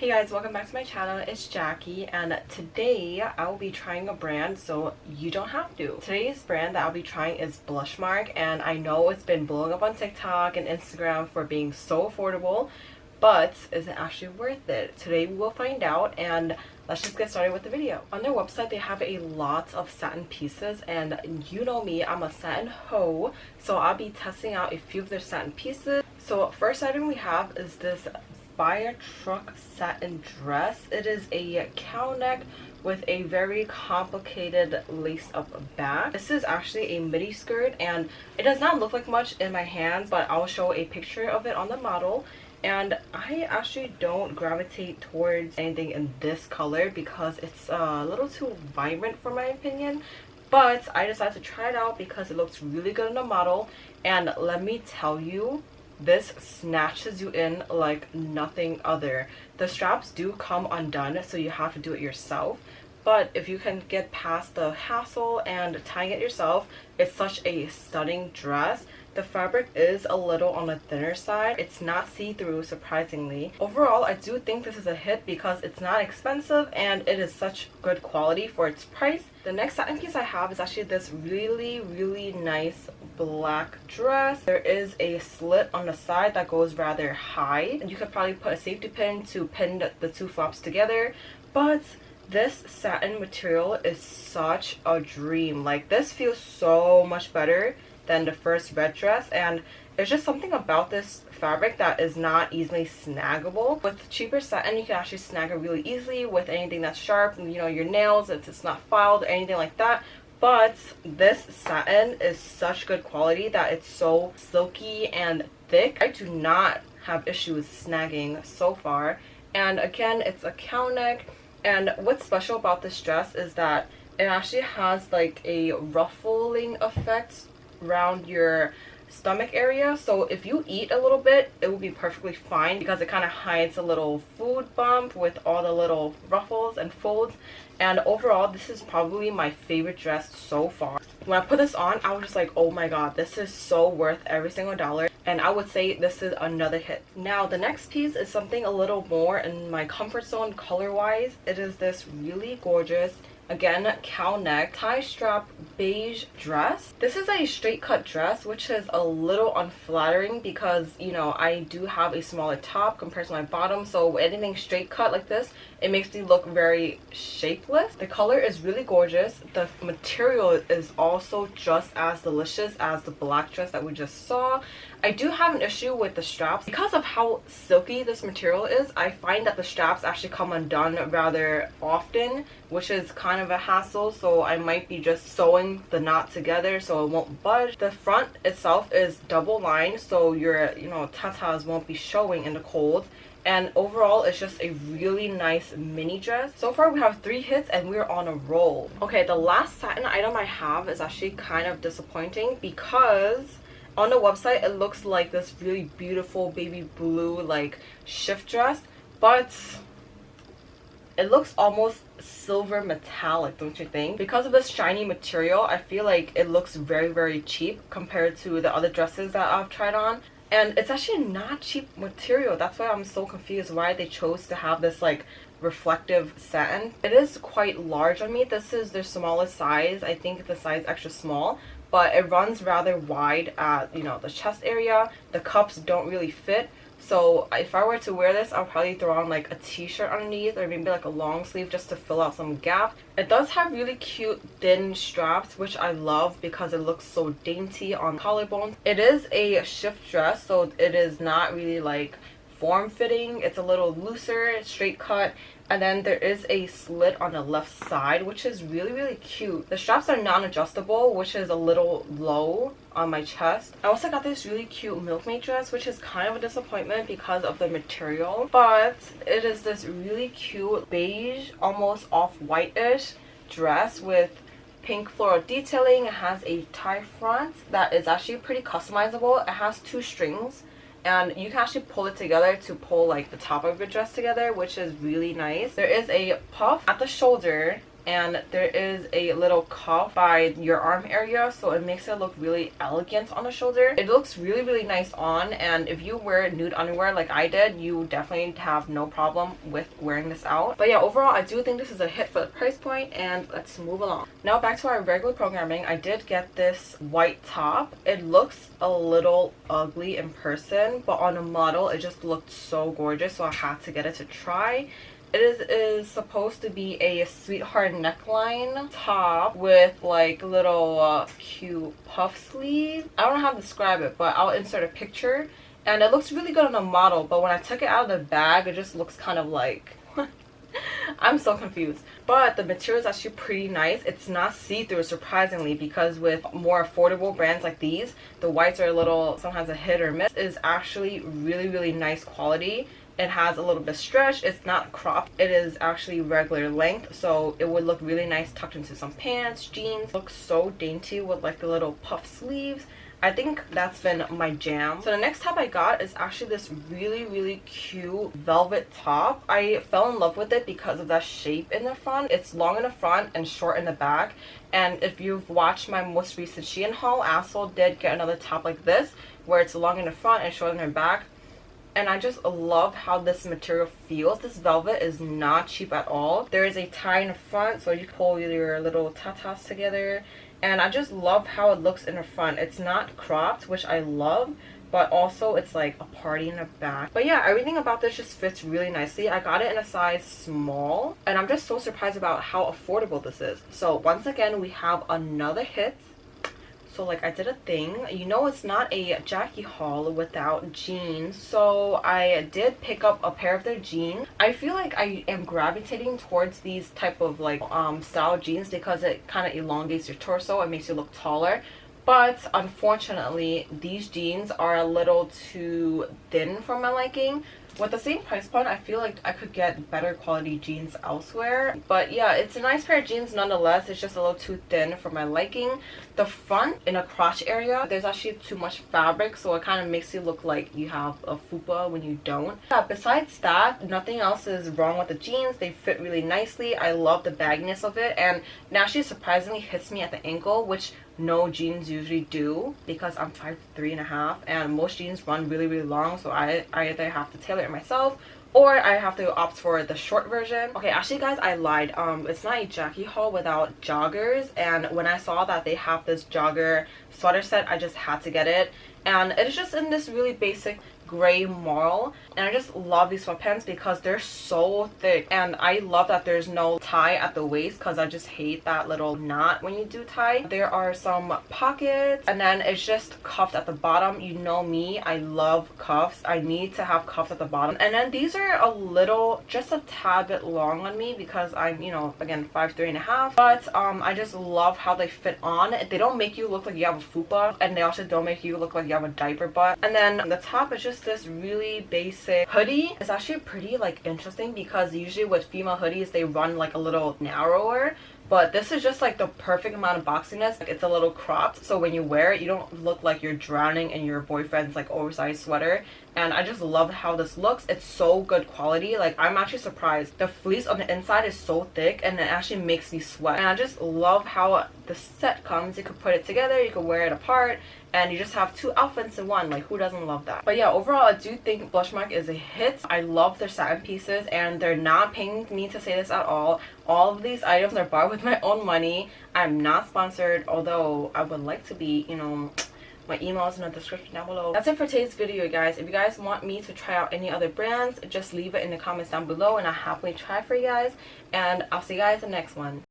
Hey guys, welcome back to my channel. It's Jackie, and today I will be trying a brand so you don't have to. Today's brand that I'll be trying is BLUSHMARK, and I know it's been blowing up on TikTok and Instagram for being so affordable, but is it actually worth it? Today we will find out, and let's just get started with the video. On their website they have a lot of satin pieces, and you know me, I'm a satin hoe, so I'll be testing out a few of their satin pieces. So first item we have is this fire truck satin dress. It is a cow neck with a very complicated lace up back. This is actually a midi skirt, and it does not look like much in my hands, but I'll show a picture of it on the model. And I actually don't gravitate towards anything in this color because it's a little too vibrant for my opinion, but I decided to try it out because it looks really good on the model. And let me tell you, this snatches you in like nothing other. The straps do come undone, so you have to do it yourself, but if you can get past the hassle and tying it yourself, it's such a stunning dress. The fabric is a little on the thinner side. It's not see-through, surprisingly. Overall, I do think this is a hit because it's not expensive and it is such good quality for its price. The next satin piece I have is actually this really nice black dress. There is a slit on the side that goes rather high, and you could probably put a safety pin to pin the two flops together, but this satin material is such a dream. Like, this feels so much better than the first red dress, and there's just something about this fabric that is not easily snaggable. With cheaper satin, you can actually snag it really easily with anything that's sharp, you know, your nails, if it's not filed or anything like that. But this satin is such good quality that it's so silky and thick. I do not have issues snagging so far. And again, it's a cow neck, and what's special about this dress is that it actually has like a ruffling effect around your stomach area, so if you eat a little bit it will be perfectly fine because it kind of hides a little food bump with all the little ruffles and folds. And overall, this is probably my favorite dress so far. When I put this on, I was just like, oh my god, this is so worth every single dollar, and I would say this is another hit. Now the next piece is something a little more in my comfort zone color wise. It is this really gorgeous, again, cow neck tie strap beige dress. This is a straight cut dress, which is a little unflattering because, you know, I do have a smaller top compared to my bottom, so anything straight cut like this, it makes me look very shapeless. The color is really gorgeous. The material is also just as delicious as the black dress that we just saw. I do have an issue with the straps. Because of how silky this material is, I find that the straps actually come undone rather often, which is kind of a hassle, so I might be just sewing the knot together so it won't budge. The front itself is double lined, so your, you know, tatas won't be showing in the cold. And overall, it's just a really nice mini dress. So far we have 3 hits and we're on a roll. Okay, the last satin item I have is actually kind of disappointing because on the website it looks like this really beautiful baby blue like shift dress, but it looks almost silver metallic, don't you think? Because of this shiny material, I feel like it looks very cheap compared to the other dresses that I've tried on. And it's actually not cheap material. That's why I'm so confused why they chose to have this like reflective satin. It is quite large on me. This is their smallest size. I think the size extra small, but it runs rather wide at, you know, the chest area. The cups don't really fit. So if I were to wear this, I'll probably throw on like a t-shirt underneath, or maybe like a long sleeve just to fill out some gap. It does have really cute thin straps, which I love because it looks so dainty on collarbones. It is a shift dress, so it is not really like form-fitting. It's a little looser, straight cut, and then there is a slit on the left side, which is really cute. The straps are non-adjustable, which is a little low on my chest. I also got this really cute milkmaid dress, which is kind of a disappointment because of the material, but it is this really cute beige, almost off-white-ish dress with pink floral detailing. It has a tie front that is actually pretty customizable. It has 2 strings, and you can actually pull it together to pull like the top of your dress together, which is really nice. There is a puff at the shoulder and there is a little cuff by your arm area, so it makes it look really elegant on the shoulder. It looks really, really nice on, and if you wear nude underwear like I did, you definitely have no problem with wearing this out. But yeah, overall I do think this is a hit for the price point, and let's move along. Now back to our regular programming. I did get this white top. It looks a little ugly in person, but on a model it just looked so gorgeous, so I had to get it to try. It is supposed to be a sweetheart neckline top with like little cute puff sleeve. I don't know how to describe it, but I'll insert a picture. And it looks really good on a model, but when I took it out of the bag, it just looks kind of like... I'm so confused. But the material is actually pretty nice. It's not see-through, surprisingly, because with more affordable brands like these, the whites are a little, sometimes a hit or miss. It is actually really, really nice quality. It has a little bit of stretch. It's not cropped. It is actually regular length, so it would look really nice tucked into some pants, jeans. Looks so dainty with like the little puff sleeves. I think that's been my jam. So the next top I got is actually this really, really cute velvet top. I fell in love with it because of that shape in the front. It's long in the front and short in the back. And if you've watched my most recent SHEIN haul, I also did get another top like this where it's long in the front and short in the back. And I just love how this material feels. This velvet is not cheap at all. There is a tie in the front, so you pull your little tatas together. And I just love how it looks in the front. It's not cropped, which I love, but also it's like a party in the back. But yeah, everything about this just fits really nicely. I got it in a size small, and I'm just so surprised about how affordable this is. So once again, we have another hit. So like I did a thing, you know, it's not a Jackie haul without jeans, so I did pick up a pair of their jeans. I feel like I am gravitating towards these type of like style jeans because it kind of elongates your torso. It makes you look taller. But unfortunately, these jeans are a little too thin for my liking. With the same price point, I feel like I could get better quality jeans elsewhere. But yeah, it's a nice pair of jeans nonetheless. It's just a little too thin for my liking. The front, in a crotch area, there's actually too much fabric, so it kind of makes you look like you have a fupa when you don't. Yeah, besides that, nothing else is wrong with the jeans. They fit really nicely. I love the bagginess of it, and it actually surprisingly hits me at the ankle, which no jeans usually do because I'm 5'3.5", and most jeans run really, really long, so I either have to tailor it myself or I have to opt for the short version. Okay, actually guys, I lied. It's not a Jackie haul without joggers, and when I saw that they have this jogger sweater set, I just had to get it. And it is just in this really basic gray marl, and I just love these sweatpants because they're so thick, and I love that there's no tie at the waist because I just hate that little knot when you do tie. There are some pockets, and then it's just cuffed at the bottom. You know me, I love cuffs. I need to have cuffs at the bottom. And then these are a little, just a tad bit long on me because I'm, you know, again 5'3.5", but I just love how they fit on. They don't make you look like you have a fupa, and they also don't make you look like you have a diaper butt. And then the top is just this really basic hoodie. It's actually pretty like interesting because usually with female hoodies they run like a little narrower, but this is just like the perfect amount of boxiness. Like, it's a little cropped, so when you wear it you don't look like you're drowning in your boyfriend's like oversized sweater. And I just love how this looks. It's so good quality. Like, I'm actually surprised. The fleece on the inside is so thick and it actually makes me sweat. And I just love how the set comes. You could put it together, you could wear it apart, and you just have two outfits in one. Like, who doesn't love that? But yeah, overall I do think BLUSHMARK is a hit. I love their satin pieces, and they're not paying me to say this at all. All of these items are bought with my own money. I'm not sponsored, although I would like to be, you know. My email is in the description down below. That's it for today's video, guys. If you guys want me to try out any other brands, just leave it in the comments down below and I'll happily try for you guys. And I'll see you guys in the next one.